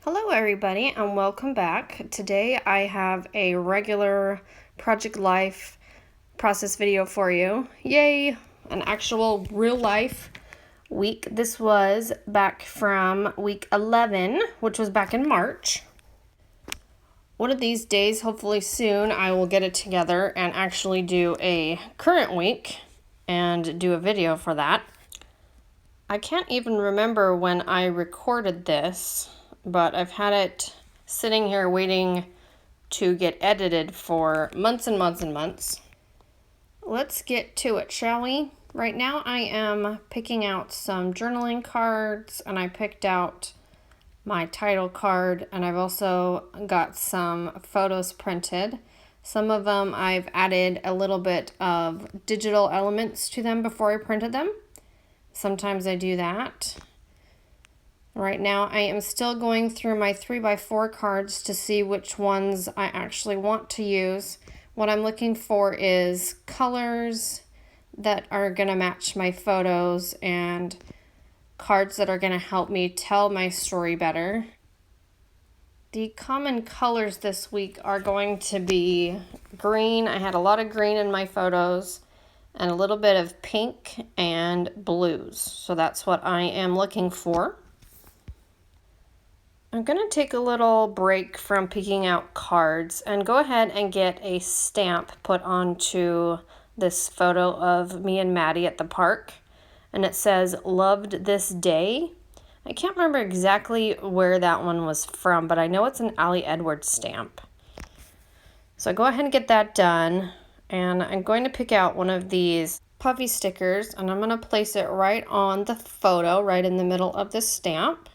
Hello everybody and welcome back. Today I have a regular Project Life process video for you. Yay! An actual real life week. This was back from week 11, which was back in March. One of these days, hopefully soon, I will get it together and actually do a current week and do a video for that. I can't even remember when I recorded this, but I've had it sitting here waiting to get edited for months and months and months. Let's get to it, shall we? Right now I am picking out some journaling cards, and I picked out my title card, and I've also got some photos printed. Some of them I've added a little bit of digital elements to them before I printed them. Sometimes I do that. Right now I am still going through my 3x4 cards to see which ones I actually want to use. What I'm looking for is colors that are going to match my photos and cards that are going to help me tell my story better. The common colors this week are going to be green. I had a lot of green in my photos, and a little bit of pink and blues. So that's what I am looking for. I'm going to take a little break from picking out cards and go ahead and get a stamp put onto this photo of me and Maddie at the park. And it says, "Loved this day." I can't remember exactly where that one was from, but I know it's an Ali Edwards stamp. So I go ahead and get that done. And I'm going to pick out one of these puffy stickers, and I'm going to place it right on the photo, right in the middle of the stamp.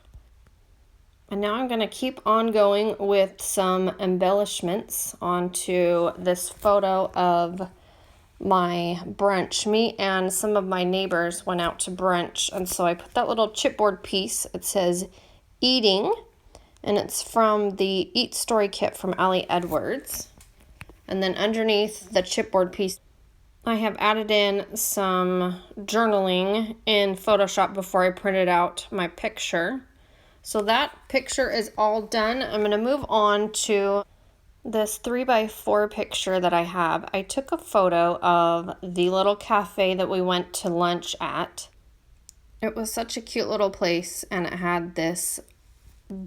And now I'm going to keep on going with some embellishments onto this photo of my brunch. Me and some of my neighbors went out to brunch, and so I put that little chipboard piece. It says "Eating," and it's from the Eat Story kit from Ali Edwards. And then underneath the chipboard piece, I have added in some journaling in Photoshop before I printed out my picture. So that picture is all done. I'm going to move on to this 3x4 picture that I have. I took a photo of the little cafe that we went to lunch at. It was such a cute little place, and it had this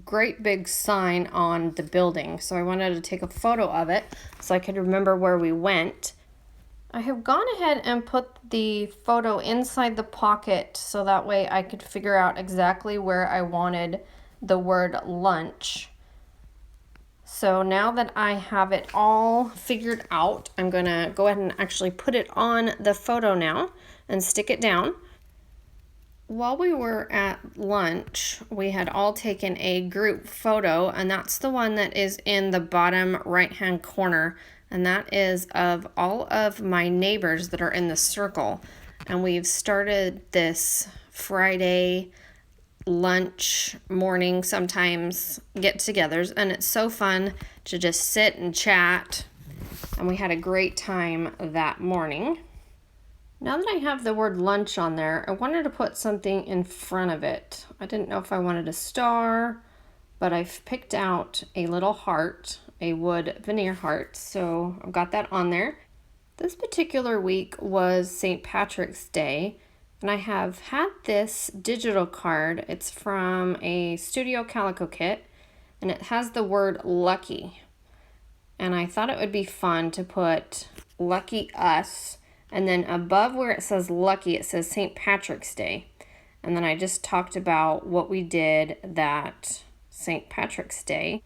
great big sign on the building, so I wanted to take a photo of it so I could remember where we went. I have gone ahead and put the photo inside the pocket so that way I could figure out exactly where I wanted the word lunch. So now that I have it all figured out, I'm going to go ahead and actually put it on the photo now and stick it down. While we were at lunch, we had all taken a group photo, and that's the one that is in the bottom right-hand corner, and that is of all of my neighbors that are in the circle. And we've started this Friday lunch, morning, sometimes get-togethers, and it's so fun to just sit and chat, and we had a great time that morning. Now that I have the word lunch on there, I wanted to put something in front of it. I didn't know if I wanted a star, but I've picked out a little heart, a wood veneer heart, so I've got that on there. This particular week was St. Patrick's Day, and I have had this digital card. It's from a Studio Calico kit, and it has the word lucky. And I thought it would be fun to put "Lucky Us," and then above where it says lucky, it says St. Patrick's Day. And then I just talked about what we did that St. Patrick's Day.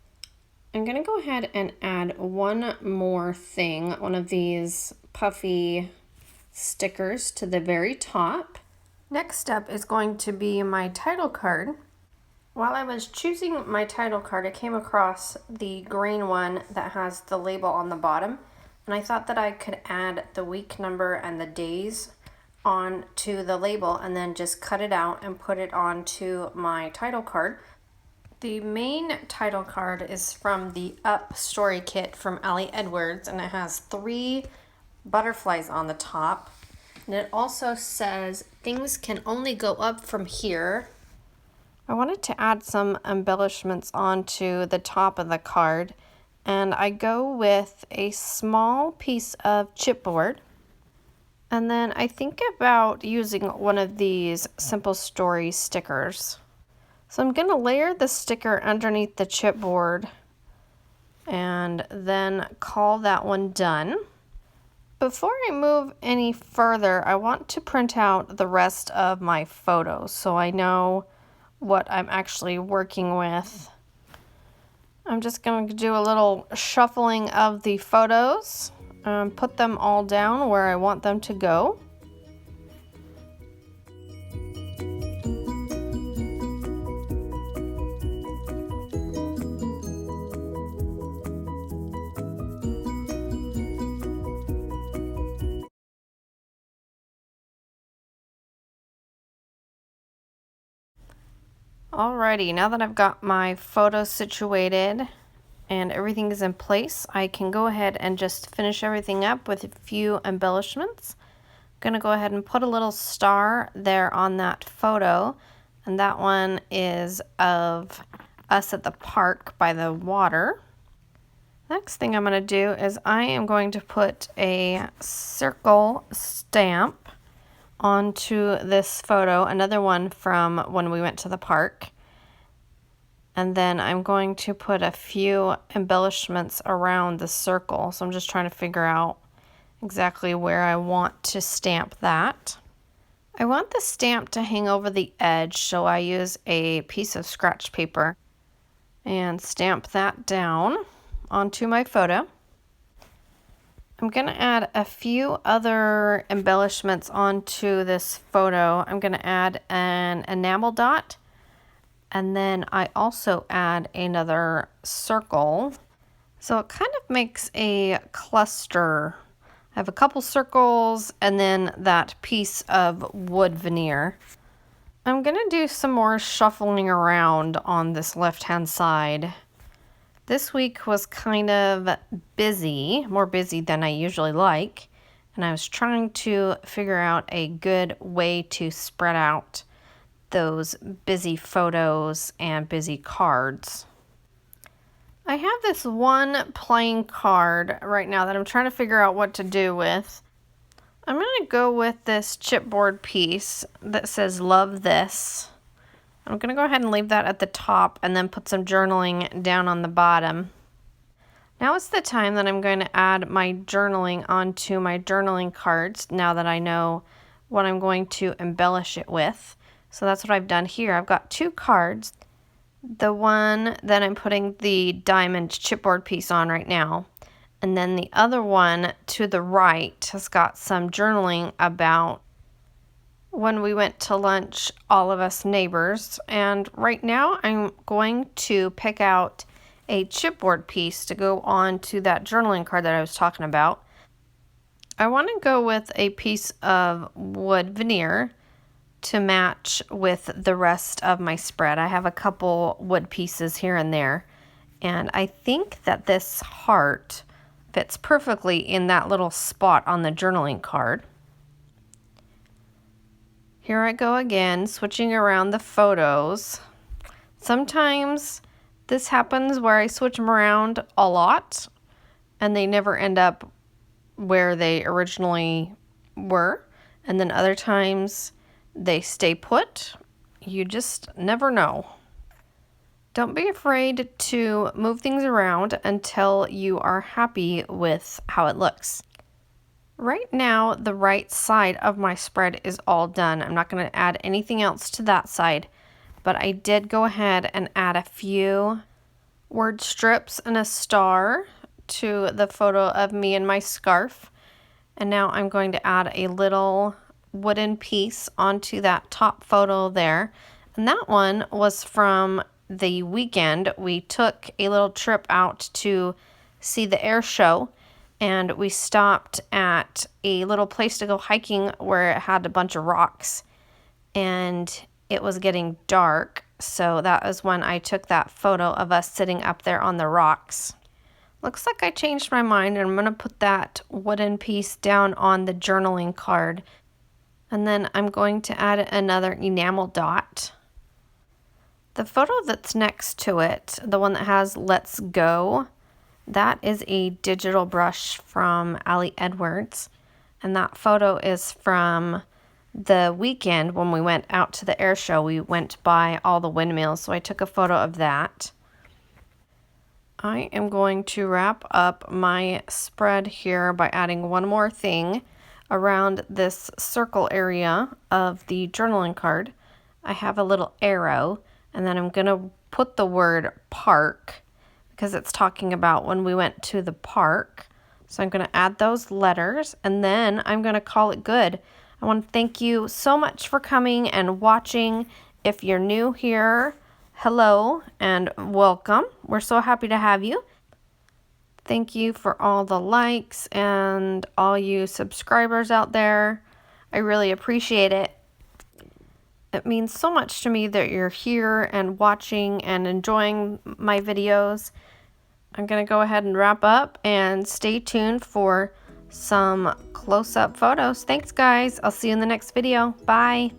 I'm going to go ahead and add one more thing, one of these puffy stickers to the very top. Next step is going to be my title card. While I was choosing my title card, I came across the green one that has the label on the bottom. And I thought that I could add the week number and the days onto the label and then just cut it out and put it onto my title card. The main title card is from the Up Story kit from Ali Edwards, and it has 3 butterflies on the top. And it also says things can only go up from here. I wanted to add some embellishments onto the top of the card, and I go with a small piece of chipboard. And then I think about using one of these Simple Stories stickers. So I'm going to layer the sticker underneath the chipboard and then call that one done. Before I move any further, I want to print out the rest of my photos so I know what I'm actually working with. I'm just going to do a little shuffling of the photos, put them all down where I want them to go. Alrighty, now that I've got my photos situated and everything is in place, I can go ahead and just finish everything up with a few embellishments. I'm gonna go ahead and put a little star there on that photo, and that one is of us at the park by the water. Next thing I'm gonna do is I am going to put a circle stamp onto this photo, another one from when we went to the park. And then I'm going to put a few embellishments around the circle. So I'm just trying to figure out exactly where I want to stamp that. I want the stamp to hang over the edge, so I use a piece of scratch paper and stamp that down onto my photo. I'm going to add a few other embellishments onto this photo. I'm going to add an enamel dot, and then I also add another circle. So it kind of makes a cluster. I have a couple circles and then that piece of wood veneer. I'm going to do some more shuffling around on this left-hand side. This week was kind of busy, more busy than I usually like, and I was trying to figure out a good way to spread out those busy photos and busy cards. I have this one plain card right now that I'm trying to figure out what to do with. I'm going to go with this chipboard piece that says "Love This." I'm going to go ahead and leave that at the top and then put some journaling down on the bottom. Now is the time that I'm going to add my journaling onto my journaling cards now that I know what I'm going to embellish it with. So that's what I've done here. I've got two cards. The one that I'm putting the diamond chipboard piece on right now, and then the other one to the right has got some journaling about when we went to lunch, all of us neighbors. And right now I'm going to pick out a chipboard piece to go on to that journaling card that I was talking about. I want to go with a piece of wood veneer to match with the rest of my spread. I have a couple wood pieces here and there, and I think that this heart fits perfectly in that little spot on the journaling card. Here I go again, switching around the photos. Sometimes this happens where I switch them around a lot and they never end up where they originally were, and then other times they stay put. You just never know. Don't be afraid to move things around until you are happy with how it looks. Right now, the right side of my spread is all done. I'm not going to add anything else to that side, but I did go ahead and add a few word strips and a star to the photo of me and my scarf. And now I'm going to add a little wooden piece onto that top photo there. And that one was from the weekend. We took a little trip out to see the air show, and we stopped at a little place to go hiking where it had a bunch of rocks, and it was getting dark. So that was when I took that photo of us sitting up there on the rocks. Looks like I changed my mind, and I'm going to put that wooden piece down on the journaling card. And then I'm going to add another enamel dot. The photo that's next to it, the one that has Let's Go, that is a digital brush from Ali Edwards. And that photo is from the weekend when we went out to the air show. We went by all the windmills, so I took a photo of that. I am going to wrap up my spread here by adding one more thing around this circle area of the journaling card. I have a little arrow, and then I'm going to put the word park because it's talking about when we went to the park. So I'm going to add those letters, and then I'm going to call it good. I want to thank you so much for coming and watching. If you're new here, hello and welcome. We're so happy to have you. Thank you for all the likes and all you subscribers out there. I really appreciate it. It means so much to me that you're here and watching and enjoying my videos. I'm going to go ahead and wrap up and stay tuned for some close-up photos. Thanks, guys. I'll see you in the next video. Bye.